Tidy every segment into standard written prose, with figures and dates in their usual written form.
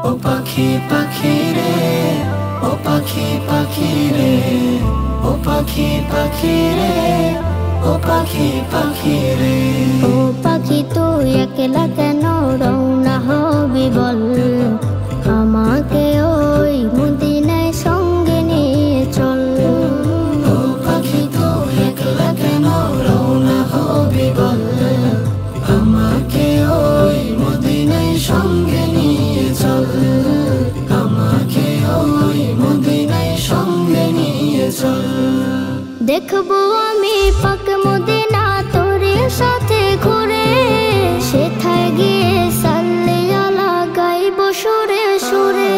ও পাখি পাখি রে, ও পাখি পাখি রে, ও পাখি পাখি রে, ও পাখি পাখি রে। ও পাখি তুই একলা কেন রওনা হবি বল, আমাকে ওই মদিনায় সঙ্গে নিয়ে চল। ও পাখি তুই একলা কেন রওনা হবি বল, আমাকে ওই মদিনায় সঙ্গে নিয়ে চল, আমাকে ওই মদিনায় সঙ্গে নিয়ে চল। দেখবো আমি পাক মদিনা তোর সাথে ঘুরে, সেথায় গিয়ে সাল্লি আলা গাইব সুরে সুরে।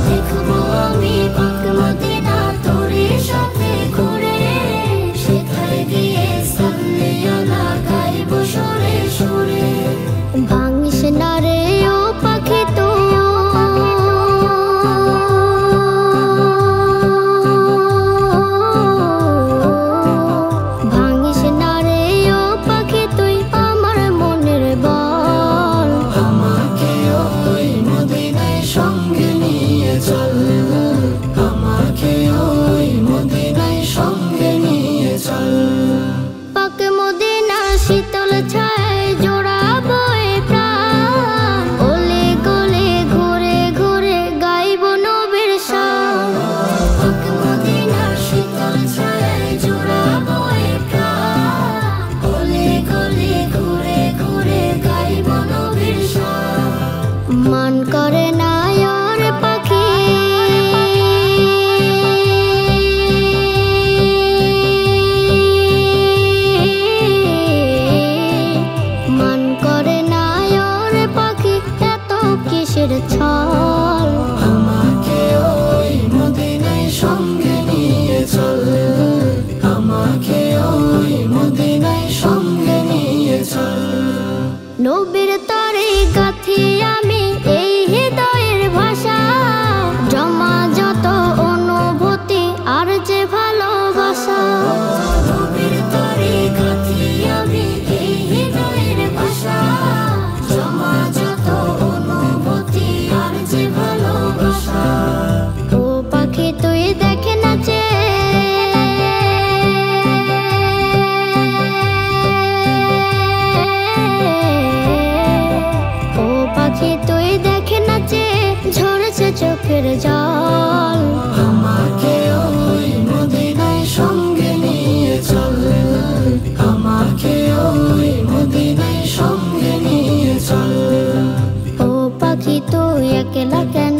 দেখবো আমি পাক মদিনা তোর সাথে ঘুরে, সেথায় গিয়ে সাল্লি আলা গাইব সুরে সুরে। ভাঙিস না রে ও পাখি তুই, ভাঙিস না রে ও পাখি তুই আমার মনের বল। আমাকে ওই মদিনায় সঙ্গে নিয়ে চল, আমাকে ওই মদিনায় সঙ্গে নিয়ে চল। পাক মদিনা শীতল ছায় জোড়াবো এ প্রাণ, ওলে গলে ঘুরে ঘুরে গাইব নবীর শান। পাক মদিনার শীতল ছায়ায় জোড়াবো এ প্রাণ, ওলে গলে ঘুরে ঘুরে গাইব নবীর শান। মান করে না ওর পাখি, মান করে না ওর পাখি এত কিসের ছল। আমাকে ওই মদিনায় সঙ্গে নিয়ে চল, আমাকে ওই মদিনায় সঙ্গে নিয়ে চল। নবীর তরে গাথি আমি এই হৃদয়ের ভাষা, জমা যত অনুভূতি আর যে ভালোবাসা। নবীর তরে গাথি আমি এই হৃদয়ের ভাষা, জমা যত অনুভূতি আর যে ভালোবাসা। ও পাখি তুই দেখে নাচে, ও পাখি তুই দেখে নাচে ঝরেছে চোখের জল। আমাকে ওই মদিনায় সঙ্গে নিয়ে চল, আমাকে ওই মদিনায় সঙ্গে নিয়ে চল। ও পাখি তুই একলা কেন